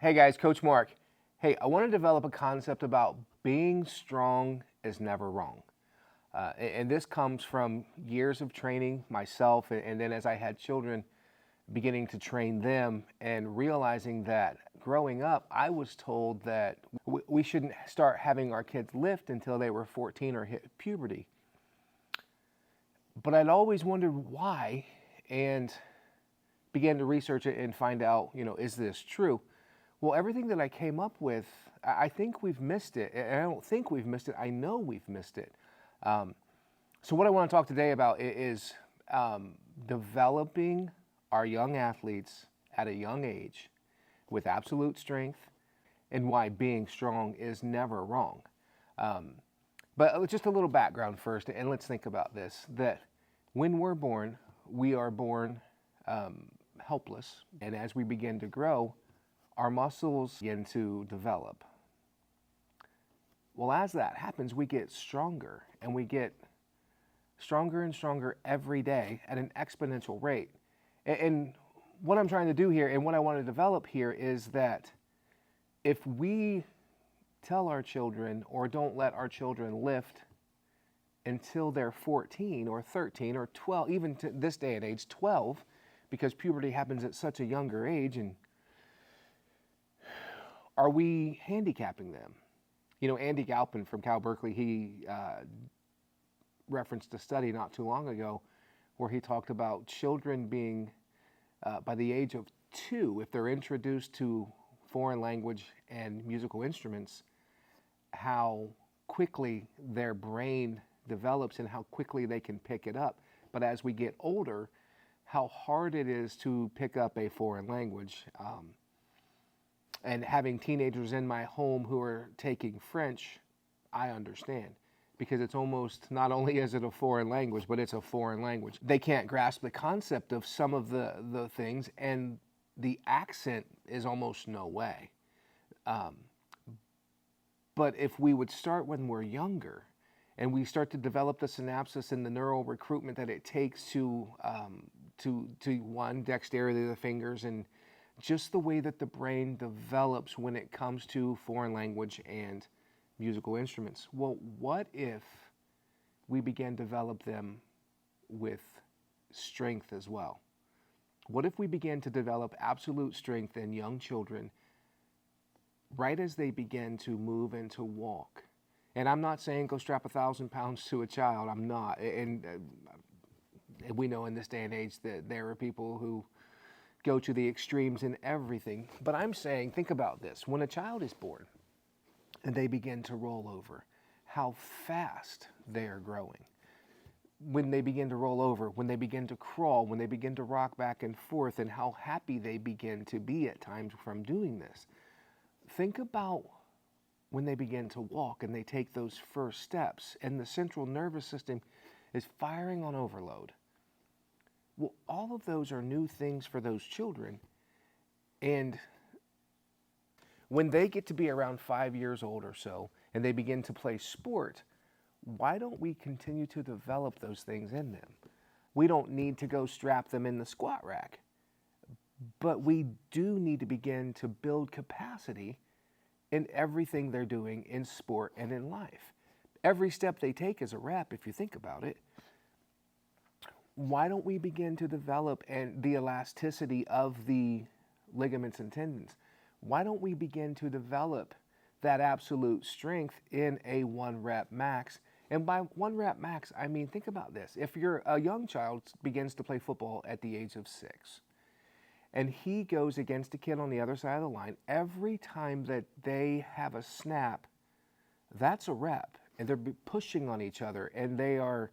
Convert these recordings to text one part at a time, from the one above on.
Hey guys, Coach Mark. Hey, I want to develop a concept about being strong is never wrong. And this comes from years of training myself, and then as I had children, beginning to train them and realizing that growing up, I was told that we shouldn't start having our kids lift until they were 14 or hit puberty. But I'd always wondered why and began to research it and find out, is this true? Well, everything that I came up with, I think we've missed it. And I don't think we've missed it. I know we've missed it. Um, so, what I want to talk today about is developing our young athletes at a young age with absolute strength and why being strong is never wrong. Um, but just a little background first, and let's think about this that when we're born, we are born helpless. And as we begin to grow, our muscles begin to develop. Well, as that happens, we get stronger and we get stronger and stronger every day at an exponential rate. And what I'm trying to do here and what I want to develop here is that if we tell our children or don't let our children lift until they're 14 or 13 or 12, even to this day and age, 12, because puberty happens at such a younger age, and are we handicapping them? Andy Galpin from Cal Berkeley, he referenced a study not too long ago where he talked about children being, by the age of 2, if they're introduced to foreign language and musical instruments, how quickly their brain develops and how quickly they can pick it up. But as we get older, how hard it is to pick up a foreign language. And having teenagers in my home who are taking French, I understand. Because it's almost, not only is it a foreign language, but it's a foreign language. They can't grasp the concept of some of the things, and the accent is almost no way. But if we would start when we're younger, and we start to develop the synapses and the neural recruitment that it takes to one, dexterity of the fingers, and just the way that the brain develops when it comes to foreign language and musical instruments. Well, what if we begin to develop them with strength as well? What if we begin to develop absolute strength in young children right as they begin to move and to walk? And I'm not saying go strap 1,000 pounds to a child. I'm not. And we know in this day and age that there are people who go to the extremes in everything. But I'm saying, think about this. When a child is born and they begin to roll over, how fast they are growing. When they begin to roll over, when they begin to crawl, when they begin to rock back and forth, and how happy they begin to be at times from doing this. Think about when they begin to walk and they take those first steps and the central nervous system is firing on overload. Well, all of those are new things for those children. And when they get to be around 5 years old or so and they begin to play sport, why don't we continue to develop those things in them? We don't need to go strap them in the squat rack, but we do need to begin to build capacity in everything they're doing in sport and in life. Every step they take is a rep, if you think about it. Why don't we begin to develop the elasticity of the ligaments and tendons? Why don't we begin to develop that absolute strength in a 1 rep max? And by 1 rep max, I mean, think about this. If a young child begins to play football at the age of 6, and he goes against a kid on the other side of the line, every time that they have a snap, that's a rep. And they're pushing on each other, and they are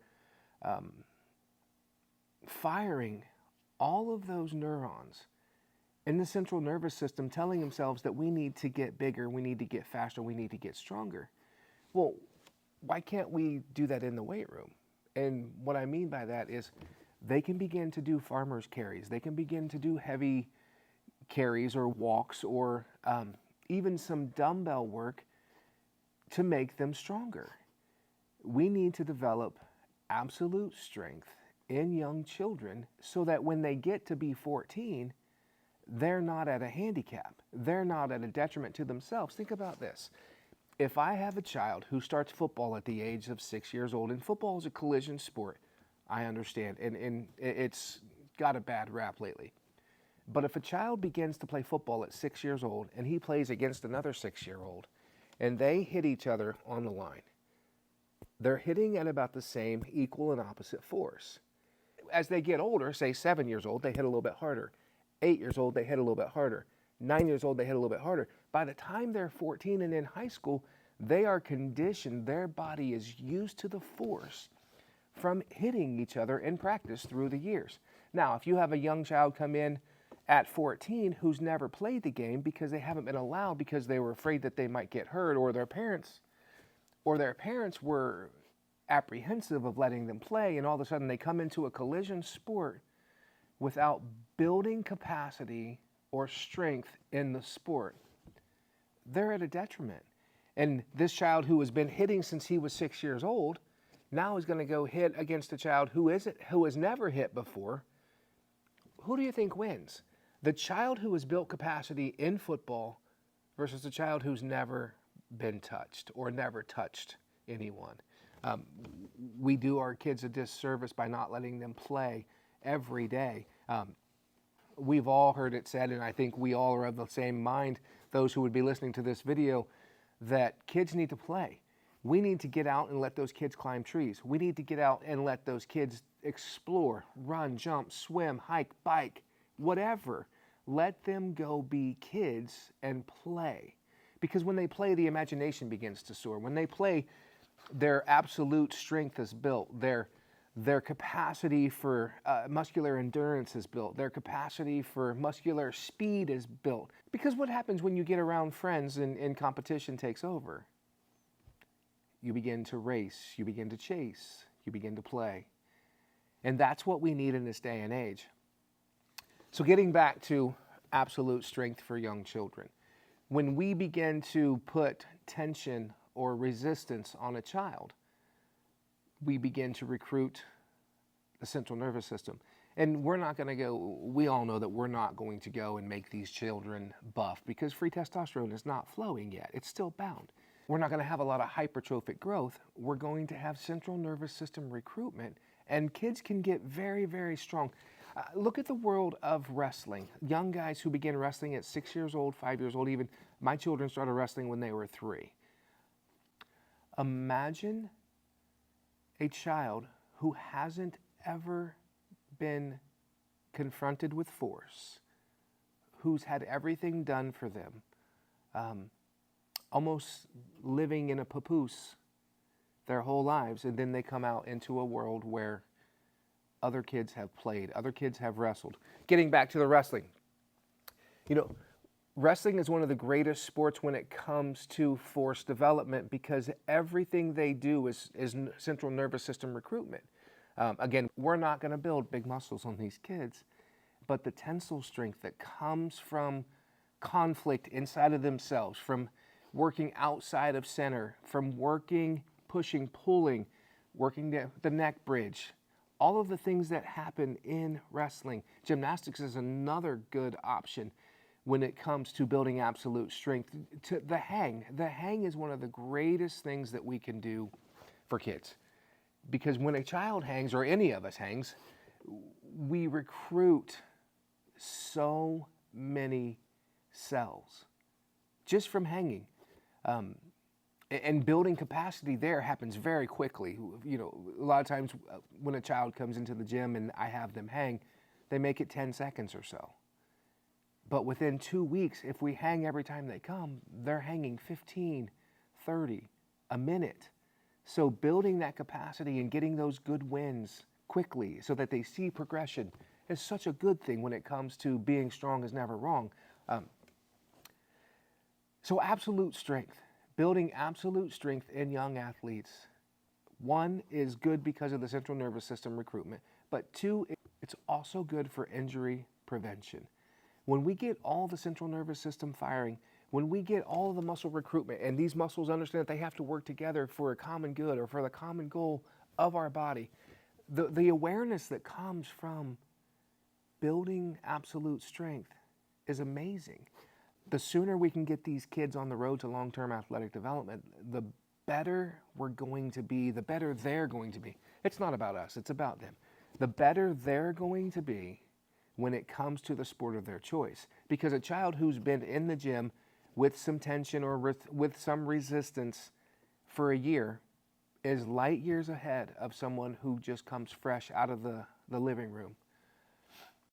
firing all of those neurons in the central nervous system, telling themselves that we need to get bigger, we need to get faster, we need to get stronger. Well, why can't we do that in the weight room? And what I mean by that is they can begin to do farmer's carries. They can begin to do heavy carries or walks or even some dumbbell work to make them stronger. We need to develop absolute strength in young children so that when they get to be 14, they're not at a handicap. They're not at a detriment to themselves. Think about this. If I have a child who starts football at the age of 6 years old, and football is a collision sport, I understand, and it's got a bad rap lately. But if a child begins to play football at 6 years old and he plays against another 6-year-old and they hit each other on the line, they're hitting at about the same equal and opposite force. As they get older, say 7 years old, they hit a little bit harder. 8 years old, they hit a little bit harder. 9 years old, they hit a little bit harder. By the time they're 14 and in high school, they are conditioned, their body is used to the force from hitting each other in practice through the years. Now, if you have a young child come in at 14 who's never played the game because they haven't been allowed because they were afraid that they might get hurt, or their parents were apprehensive of letting them play, and all of a sudden they come into a collision sport without building capacity or strength in the sport, they're at a detriment. And this child who has been hitting since he was 6 years old now is going to go hit against a child who has never hit before. Who do you think wins? The child who has built capacity in football versus the child who's never been touched or never touched anyone. We do our kids a disservice by not letting them play every day. We've all heard it said, and I think we all are of the same mind, those who would be listening to this video, that kids need to play. We need to get out and let those kids climb trees. We need to get out and let those kids explore, run, jump, swim, hike, bike, whatever. Let them go be kids and play. Because when they play, the imagination begins to soar. When they play, their absolute strength is built. Their capacity for muscular endurance is built. Their capacity for muscular speed is built. Because what happens when you get around friends and competition takes over? You begin to race, you begin to chase, you begin to play. And that's what we need in this day and age. So getting back to absolute strength for young children. When we begin to put tension or resistance on a child, we begin to recruit the central nervous system. And we're not going to go, we all know that we're not going to go and make these children buff because free testosterone is not flowing yet. It's still bound. We're not going to have a lot of hypertrophic growth. We're going to have central nervous system recruitment, and kids can get very, very strong. Look at the world of wrestling. Young guys who begin wrestling at 6 years old, 5 years old even. My children started wrestling when they were 3. Imagine a child who hasn't ever been confronted with force, who's had everything done for them, almost living in a papoose their whole lives, and then they come out into a world where other kids have played, other kids have wrestled. Getting back to the wrestling, wrestling is one of the greatest sports when it comes to force development because everything they do is central nervous system recruitment. Again, we're not going to build big muscles on these kids, but the tensile strength that comes from conflict inside of themselves, from working outside of center, from working, pushing, pulling, working the neck bridge, all of the things that happen in wrestling. Gymnastics is another good option when it comes to building absolute strength. The hang is one of the greatest things that we can do for kids. Because when a child hangs, or any of us hangs, we recruit so many cells just from hanging. And building capacity there happens very quickly. A lot of times when a child comes into the gym and I have them hang, they make it 10 seconds or so. But within 2 weeks, if we hang every time they come, they're hanging 15, 30, a minute. So building that capacity and getting those good wins quickly so that they see progression is such a good thing when it comes to being strong is never wrong. So absolute strength, building absolute strength in young athletes. 1 is good because of the central nervous system recruitment, but 2, it's also good for injury prevention. When we get all the central nervous system firing, when we get all the muscle recruitment, and these muscles understand that they have to work together for a common good or for the common goal of our body, the awareness that comes from building absolute strength is amazing. The sooner we can get these kids on the road to long-term athletic development, the better we're going to be, the better they're going to be. It's not about us, it's about them. The better they're going to be when it comes to the sport of their choice. Because a child who's been in the gym with some tension or with some resistance for a year is light years ahead of someone who just comes fresh out of the living room